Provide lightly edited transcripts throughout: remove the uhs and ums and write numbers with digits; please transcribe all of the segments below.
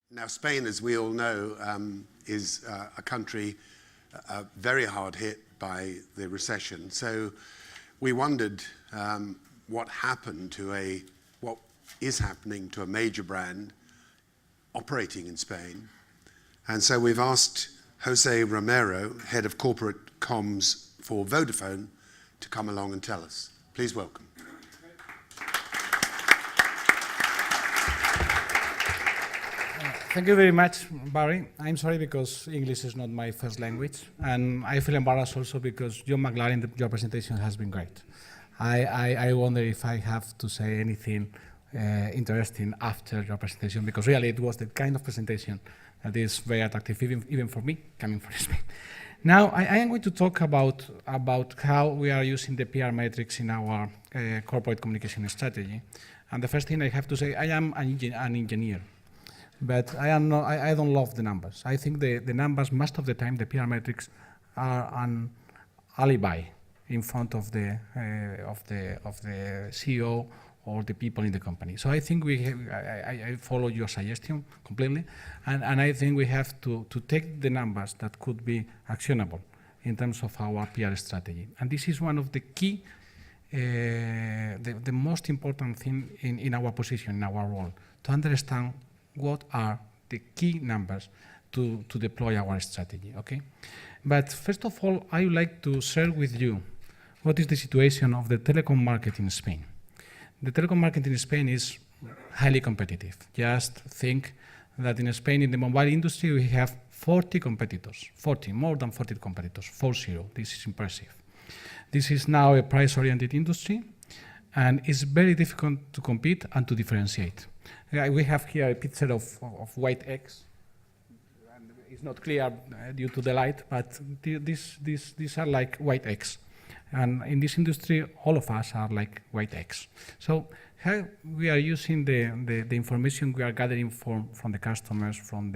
Now, Spain, as we all know, is a country very hard hit by the recession. So we wondered what happened to what is happening to a major brand operating in Spain. And so we've asked José Romero, head of corporate comms for Vodafone, to come along and tell us. Please welcome. Thank you very much, Barry. I'm sorry because English is not my first language, and I feel embarrassed also because John McLaren, your presentation has been great. I wonder if I have to say anything interesting after your presentation, because really it was the kind of presentation that is very attractive, even for me, coming from Spain. Now, I am going to talk about how we are using the PR metrics in our corporate communication strategy. And the first thing I have to say, I am an engineer. But I don't love the numbers. I think the numbers, most of the time, the PR metrics are an alibi in front of the CEO or the people in the company. So I think I follow your suggestion completely, and I think we have to take the numbers that could be actionable in terms of our PR strategy. And this is one of the key, the most important thing in our position, in our role, to understand what are the key numbers to deploy our strategy, okay? But first of all, I would like to share with you what is the situation of the telecom market in Spain. The telecom market in Spain is highly competitive. Just think that in Spain, in the mobile industry, we have 40 competitors, more than 40 competitors, 40. This is impressive. This is now a price-oriented industry, and it's very difficult to compete and to differentiate. We have here a picture of white eggs. And it's not clear due to the light, but these are like white eggs. And in this industry, all of us are like white eggs. So here we are using the information we are gathering from the customers, from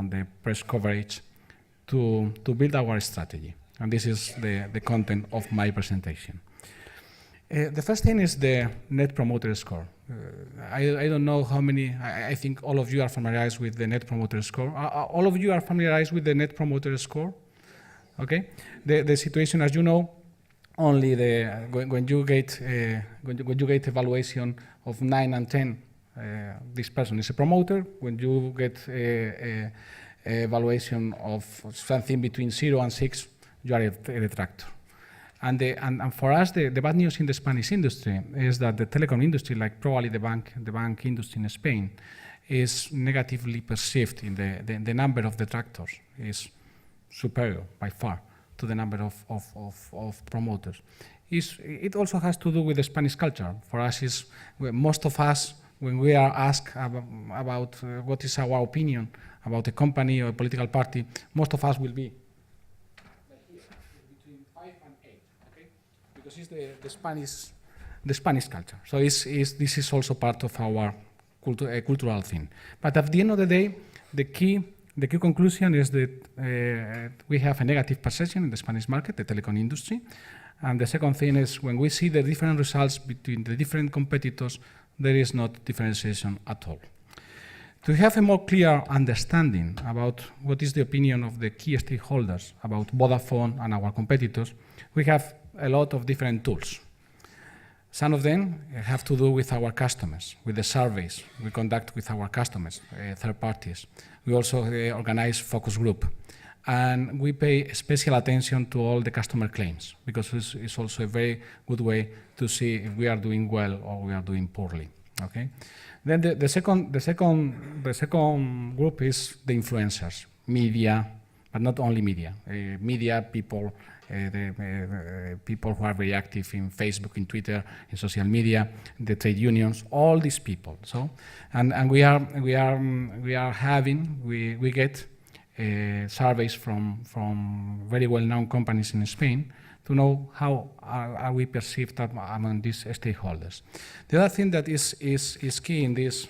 the press coverage, to build our strategy. And this is the content of my presentation. The first thing is the Net Promoter Score. I don't know how many, I think all of you are familiarized with the Net Promoter Score. All of you are familiarized with the Net Promoter Score? Okay? The situation, as you know, only when you get evaluation of 9 and 10, this person is a promoter. When you get a evaluation of something between 0 and 6, you are a detractor. And for us, the bad news in the Spanish industry is that the telecom industry, like probably the bank industry in Spain, is negatively perceived in the number of detractors is superior by far to the number of promoters. It also has to do with the Spanish culture. For us, most of us, when we are asked about what is our opinion about a company or a political party, most of us will be between 5 and 8, okay? Because it's the Spanish culture. So this is also part of our cultural thing. But at the end of the day, the key conclusion is that we have a negative perception in the Spanish market, the telecom industry. And the second thing is when we see the different results between the different competitors, there is not differentiation at all. To have a more clear understanding about what is the opinion of the key stakeholders about Vodafone and our competitors, we have a lot of different tools. Some of them have to do with our customers, with the surveys we conduct with our customers, third parties. We also organize focus group. And we pay special attention to all the customer claims, because it's also a very good way to see if we are doing well or we are doing poorly. Okay? Then the second group is the influencers, media, but not only media. Media people, the people who are very active in Facebook, in Twitter, in social media, the trade unions, all these people. So, and we get surveys from very well-known companies in Spain to know how are we perceived among these stakeholders. The other thing that is key in these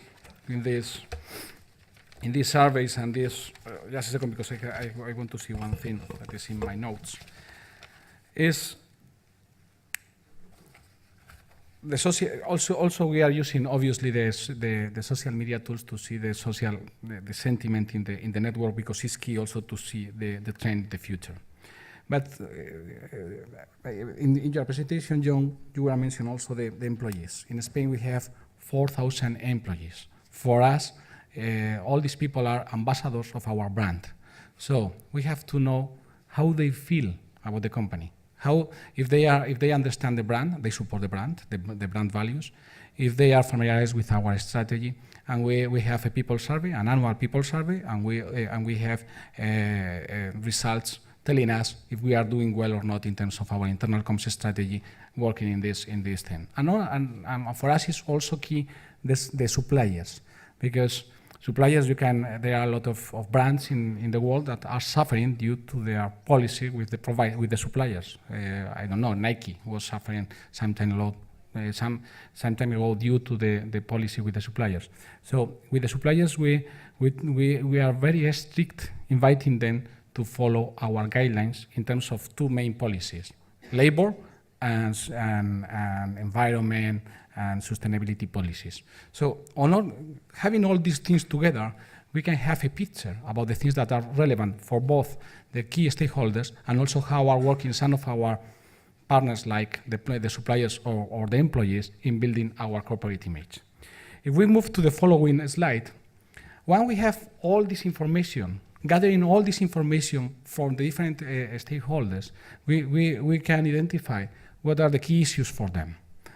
surveys and this, just a second, because I want to see one thing that is in my notes, is also we are using obviously the social media tools to see the sentiment in the network, because it's key also to see the trend in the future. But in your presentation, John, you were mentioning also the employees. In Spain, we have 4,000 employees. For us, all these people are ambassadors of our brand. So we have to know how they feel about the company. How, if they understand the brand, they support the brand values. If they are familiarized with our strategy, and we have a people survey, an annual people survey, and we have results telling us if we are doing well or not in terms of our internal comms strategy working in this thing. And for us, it's also key the suppliers, because suppliers, there are a lot of brands in the world that are suffering due to their policy with the suppliers. I don't know, Nike was suffering some time ago due to the policy with the suppliers. So with the suppliers, we are very strict, inviting them to follow our guidelines in terms of two main policies: labor and environment and sustainability policies. So having all these things together, we can have a picture about the things that are relevant for both the key stakeholders and also how are working some of our partners, like the suppliers or the employees, in building our corporate image. If we move to the following slide, when we have all this information, gathering all this information from the different stakeholders, we can identify what are the key issues for them.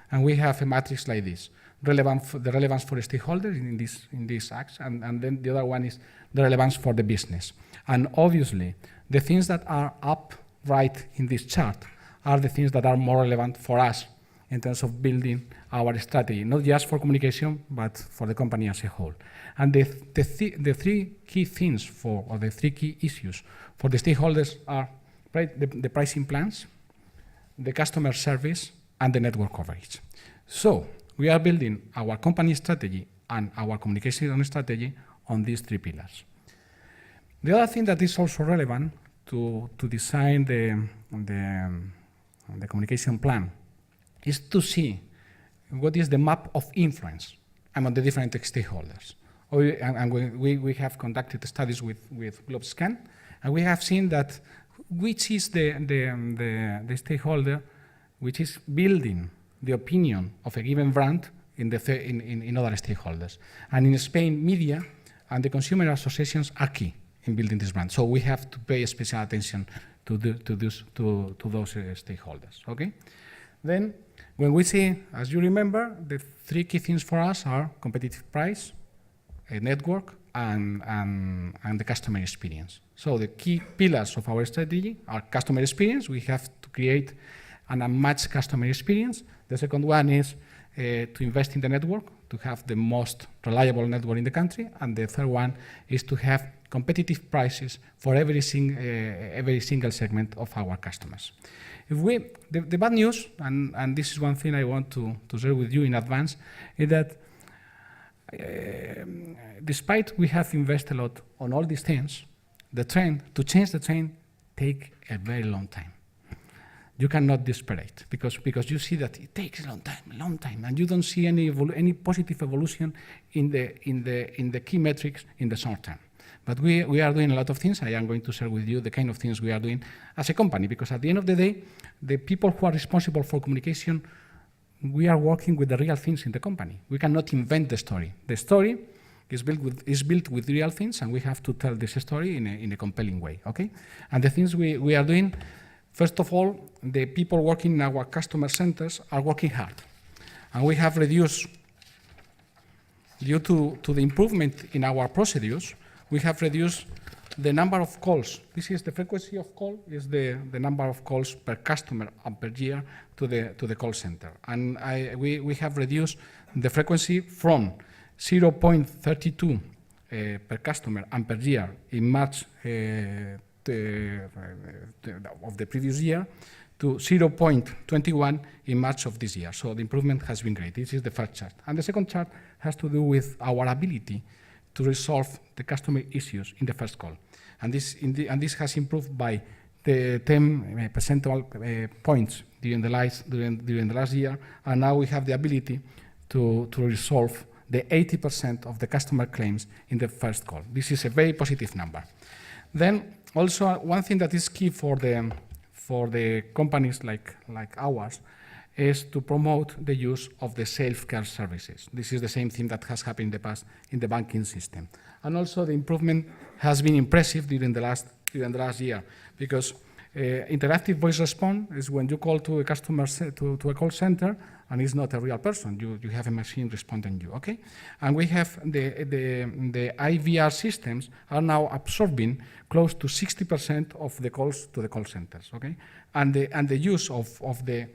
And we have a matrix like this: the relevance for the stakeholders in this act, and then the other one is the relevance for the business. And obviously, the things that are up right in this chart are the things that are more relevant for us in terms of building our strategy, not just for communication, but for the company as a whole. And the three key things or the three key issues for the stakeholders are the pricing plans, the customer service, and the network coverage. So we are building our company strategy and our communication strategy on these three pillars. The other thing that is also relevant to design the communication plan is to see what is the map of influence among the different stakeholders. We have conducted studies with GlobeScan, and we have seen that which is the stakeholder which is building the opinion of a given brand in other stakeholders. And in Spain, media and the consumer associations are key in building this brand. So we have to pay special attention to those stakeholders. Okay. Then, when we see, as you remember, the three key things for us are competitive price, a network, and the customer experience. So the key pillars of our strategy are customer experience. We have to create an unmatched customer experience. The second one is to invest in the network, to have the most reliable network in the country. And the third one is to have competitive prices for every single segment of our customers. The bad news, and this is one thing I want to share with you in advance, is that despite we have invested a lot on all these things, to change the trend take a very long time. You cannot desperate because you see that it takes a long time, and you don't see any positive evolution in the key metrics in the short term. But we are doing a lot of things. I am going to share with you the kind of things we are doing as a company, because at the end of the day, the people who are responsible for communication, we are working with the real things in the company. We cannot invent the story. The story is built with real things, and we have to tell this story in a compelling way. Okay? And the things we are doing, first of all, the people working in our customer centers are working hard. And we have reduced, due to the improvement in our procedures, we have reduced the number of calls. This is the frequency of call, is the number of calls per customer and per year to the call center. And we have reduced the frequency from 0.32 per customer and per year in March of the previous year to 0.21 in March of this year. So the improvement has been great. This is the first chart. And the second chart has to do with our ability to resolve the customer issues in the first call. And this has improved by the 10 percentile points during the last year, and now we have the ability to resolve the 80% of the customer claims in the first call. This is a very positive number. Then also one thing that is key for the companies like ours is to promote the use of the self-care services. This is the same thing that has happened in the past in the banking system. And also the improvement has been impressive during the last year, because interactive voice response is when you call to a customer to a call center, and it's not a real person. You have a machine responding to you, okay? And we have the IVR systems are now absorbing close to 60% of the calls to the call centers, okay? And the use of the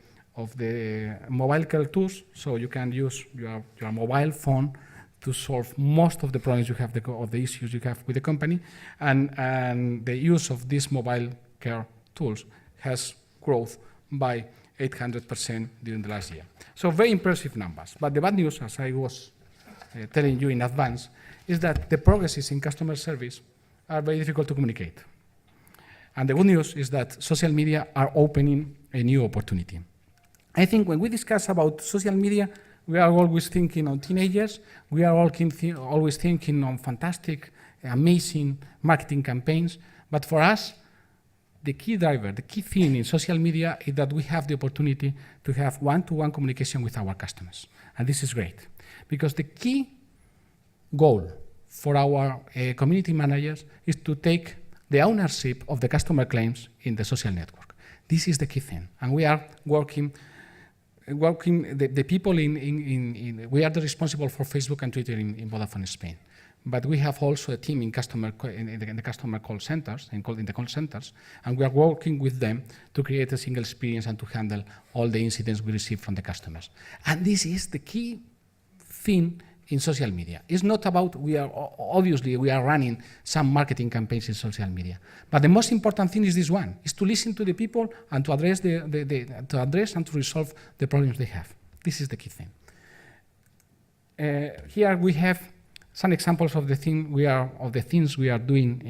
mobile care tools, so you can use your mobile phone to solve most of the problems you have, of the issues you have with the company, and the use of these mobile care tools has grown by 800% during the last year. So very impressive numbers. But the bad news, as I was telling you in advance, is that the progresses in customer service are very difficult to communicate. And the good news is that social media are opening a new opportunity. I think when we discuss about social media, we are always thinking on teenagers. We are always thinking on fantastic, amazing marketing campaigns. But for us, the key driver, the key thing in social media is that we have the opportunity to have one-to-one communication with our customers. And this is great, because the key goal for our community managers is to take the ownership of the customer claims in the social network. This is the key thing. And we are working the people we are the responsible for Facebook and Twitter in Vodafone Spain. But we have also a team in the customer call centers, in the call centers, and we are working with them to create a single experience and to handle all the incidents we receive from the customers. And this is the key thing in social media. It's not about, obviously we are running some marketing campaigns in social media, but the most important thing is this one, is to listen to the people and to address and to resolve the problems they have. This is the key thing. Here we have some examples of the things we are doing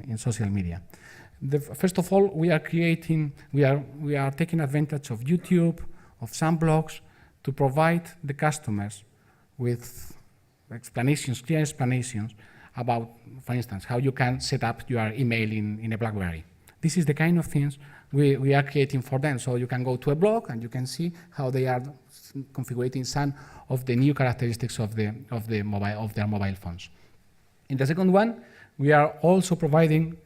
in social media. First of all, we are taking advantage of YouTube, of some blogs, to provide the customers with clear explanations about, for instance, how you can set up your email in a BlackBerry. This is the kind of things we are creating for them. So you can go to a blog and you can see how they are configuring some of the new characteristics of their mobile phones. In the second one, we are also providing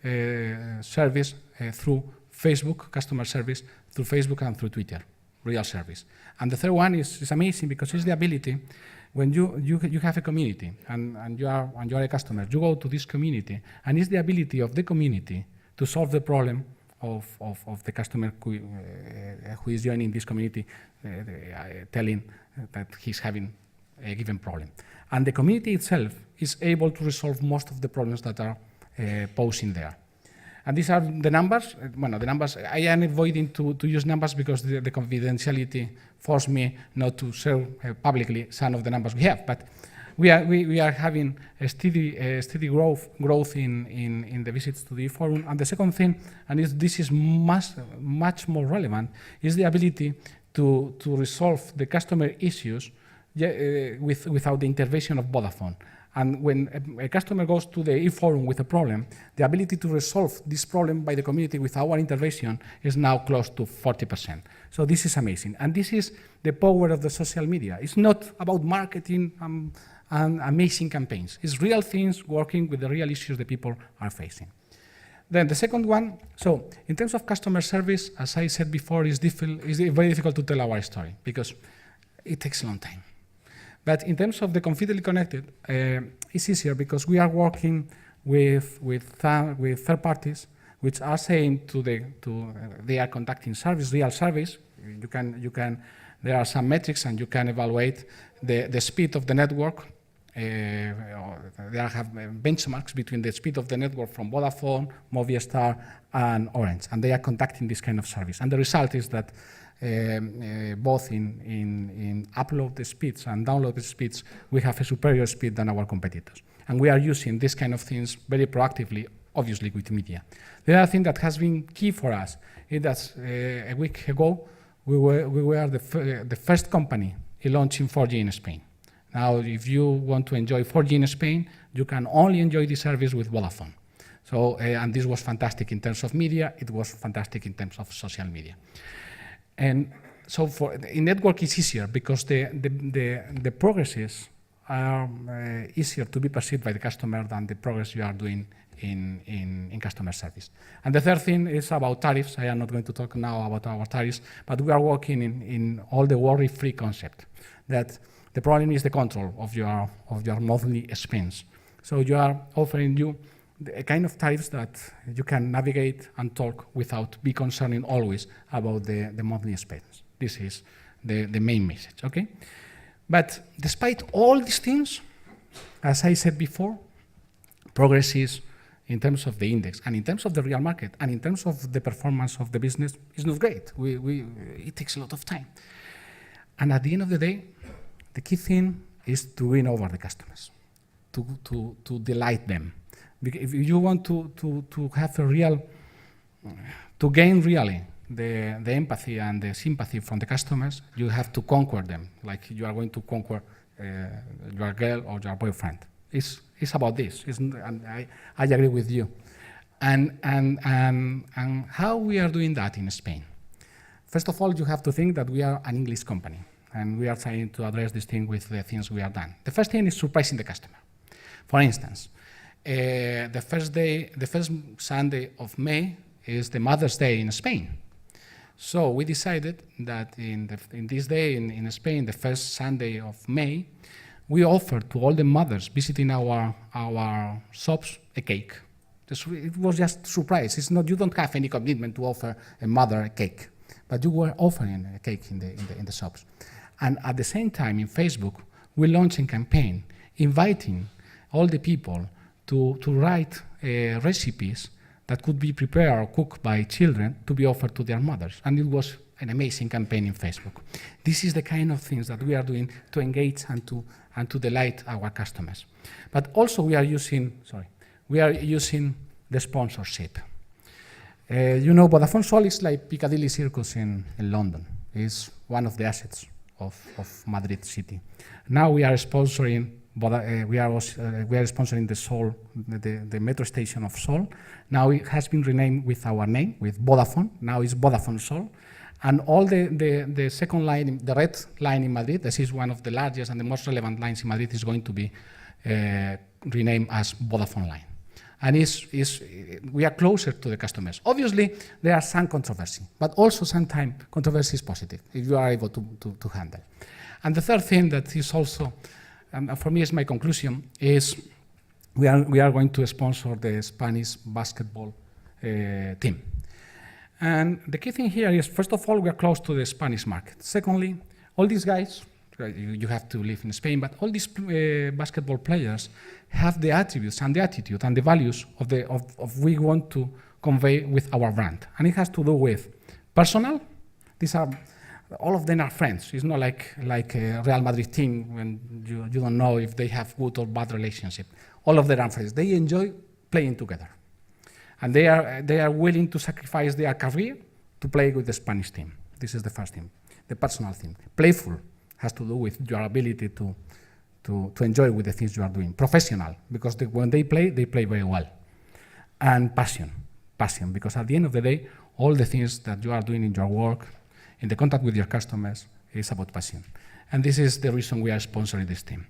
service through Facebook, customer service through Facebook and through Twitter, real service. And the third one is amazing, because it's the ability, when you have a community and you are a customer, you go to this community, and it's the ability of the community to solve the problem of the customer who is joining this community, telling that he's having a given problem. And the community itself is able to resolve most of the problems that are posing there. And these are the numbers. Well, the numbers, I am avoiding to use numbers because the confidentiality forced me not to share publicly some of the numbers we have. But we are having a steady growth in the visits to the forum. And the second thing, and this is much more relevant, is the ability to resolve the customer issues without the intervention of Vodafone. And when a customer goes to the e-forum with a problem, the ability to resolve this problem by the community with our intervention is now close to 40%. So this is amazing. And this is the power of the social media. It's not about marketing and amazing campaigns. It's real things working with the real issues the people are facing. Then the second one, so in terms of customer service, as I said before, it's very difficult to tell our story because it takes a long time. But in terms of the confidentially connected, it's easier because we are working with third parties, which are saying they are conducting real service. There are some metrics, and you can evaluate the speed of the network. There have benchmarks between the speed of the network from Vodafone, Movistar, and Orange, and they are conducting this kind of service. And the result is that both in upload speeds and download speeds, we have a superior speed than our competitors. And we are using these kind of things very proactively obviously with media. The other thing that has been key for us is that a week ago, we were the first company launching 4G in Spain. Now, if you want to enjoy 4G in Spain, you can only enjoy the service with Vodafone. So, and this was fantastic in terms of media, it was fantastic in terms of social media. And so in network it's easier because the progresses are easier to be perceived by the customer than the progress you are doing in customer service. And the third thing is about tariffs. I am not going to talk now about our tariffs, but we are working in all the worry-free concept, that the problem is the control of your monthly expense. So you are offering you a kind of tariffs that you can navigate and talk without be concerning always about the monthly expense. This is the main message, okay? But despite all these things, as I said before, progress is, in terms of the index, and in terms of the real market, and in terms of the performance of the business, is not great. It takes a lot of time. And at the end of the day, the key thing is to win over the customers, to delight them. Because if you want to have a real, to gain really the empathy and the sympathy from the customers, you have to conquer them, like you are going to conquer your girl or your boyfriend. It's about this, and I agree with you. And how we are doing that in Spain? First of all, you have to think that we are an English company, and we are trying to address this thing with the things we have done. The first thing is surprising the customer. For instance, the first Sunday of May is the Mother's Day in Spain. So we decided that in this day in Spain, the first Sunday of May, we offered to all the mothers visiting our shops a cake. It was just a surprise. It's not, you don't have any commitment to offer a mother a cake, but you were offering a cake in the shops. And at the same time, in Facebook, we launched a campaign inviting all the people to write recipes that could be prepared or cooked by children to be offered to their mothers. And it was an amazing campaign in Facebook. This is the kind of things that we are doing to engage and to delight our customers. But also we are using the sponsorship. You know, Vodafone Sol is like Piccadilly Circus in London. It's one of the assets of Madrid City. Now we are sponsoring we are sponsoring the Sol, the metro station of Sol. Now it has been renamed with our name, with Vodafone. Now it's Vodafone Sol. And all the second line, the red line in Madrid, this is one of the largest and the most relevant lines in Madrid, is going to be renamed as Vodafone Line. And we are closer to the customers. Obviously, there are some controversy, but also sometimes controversy is positive if you are able to handle. And the third thing that is also, for me is my conclusion, is we are going to sponsor the Spanish basketball team. And the key thing here is, first of all, we are close to the Spanish market. Secondly, all these guys, you have to live in Spain, but all these basketball players have the attributes and the attitude and the values of we want to convey with our brand. And it has to do with personal. These are, all of them are friends. It's not like a Real Madrid team when you don't know if they have good or bad relationship. All of them are friends. They enjoy playing together. And they are willing to sacrifice their career to play with the Spanish team. This is the first thing, the personal thing. Playful has to do with your ability to enjoy with the things you are doing. Professional, because when they play very well. And passion, because at the end of the day, all the things that you are doing in your work, in the contact with your customers, is about passion. And this is the reason we are sponsoring this team.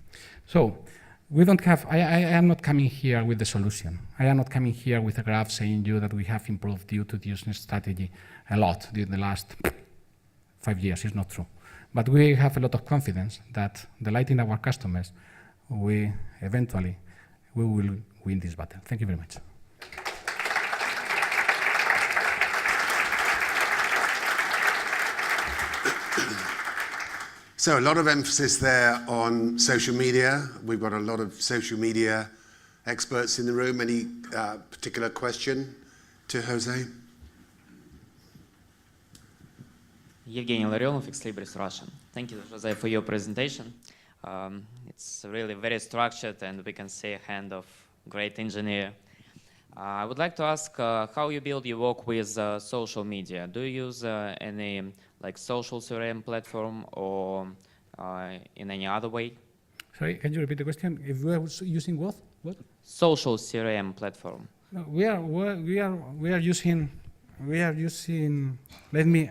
So, we don't have, I am not coming here with the solution. I am not coming here with a graph saying you that we have improved due to the user strategy a lot during the last 5 years. It's not true. But we have a lot of confidence that delighting our customers, we will win this battle. Thank you very much. So a lot of emphasis there on social media. We've got a lot of social media experts in the room. Any particular question to José? Evgeny Larionov, Ex-Libris Russian. Thank you, José, for your presentation. It's really very structured, and we can see a hand of great engineer. I would like to ask how you build your work with social media. Do you use any like social CRM platform or in any other way? Sorry, can you repeat the question? If we are using what? What? Social CRM platform. No, we are using. Let me.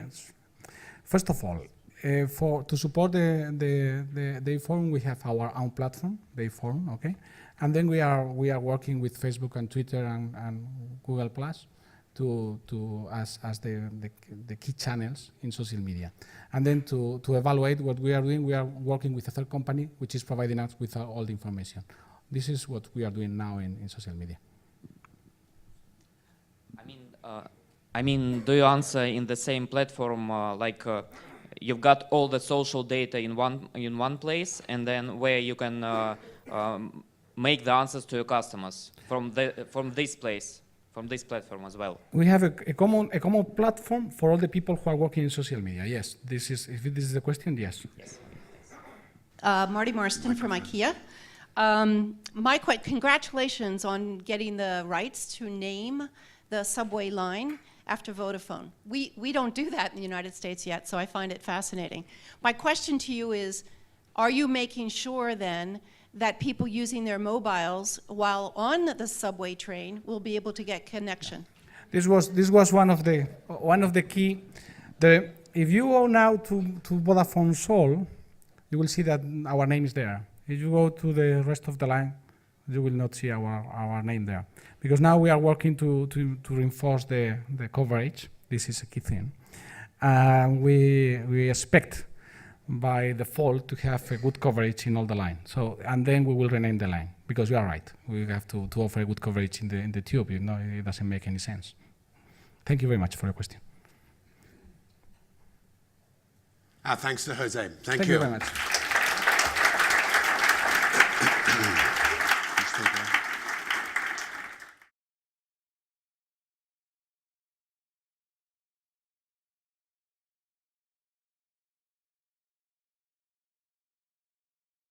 First of all, to support the forum, we have our own platform, the forum, okay, and then we are working with Facebook and Twitter and Google Plus as the key channels in social media, and then to evaluate what we are doing, we are working with a third company which is providing us with all the information. This is what we are doing now in social media. I mean, do you answer in the same platform, you've got all the social data in one place, and then where you can make the answers to your customers from this place, from this platform as well? We have a common platform for all the people who are working in social media. Yes, if this is the question, yes. Marty Marston from IKEA. Congratulations on getting the rights to name the subway line after Vodafone. We don't do that in the United States yet, so I find it fascinating. My question to you is, are you making sure then that people using their mobiles while on the subway train will be able to get connection? This was one of the key. If you go now to Vodafone Sol, you will see that our name is there. If you go to the rest of the line, you will not see our name there. Because now we are working to reinforce the coverage. This is a key thing. We expect by default to have a good coverage in all the line. And then we will rename the line, because you are right. We have to offer a good coverage in the tube. You know, it doesn't make any sense. Thank you very much for your question. Thanks to Jose. Thank Thank you very much.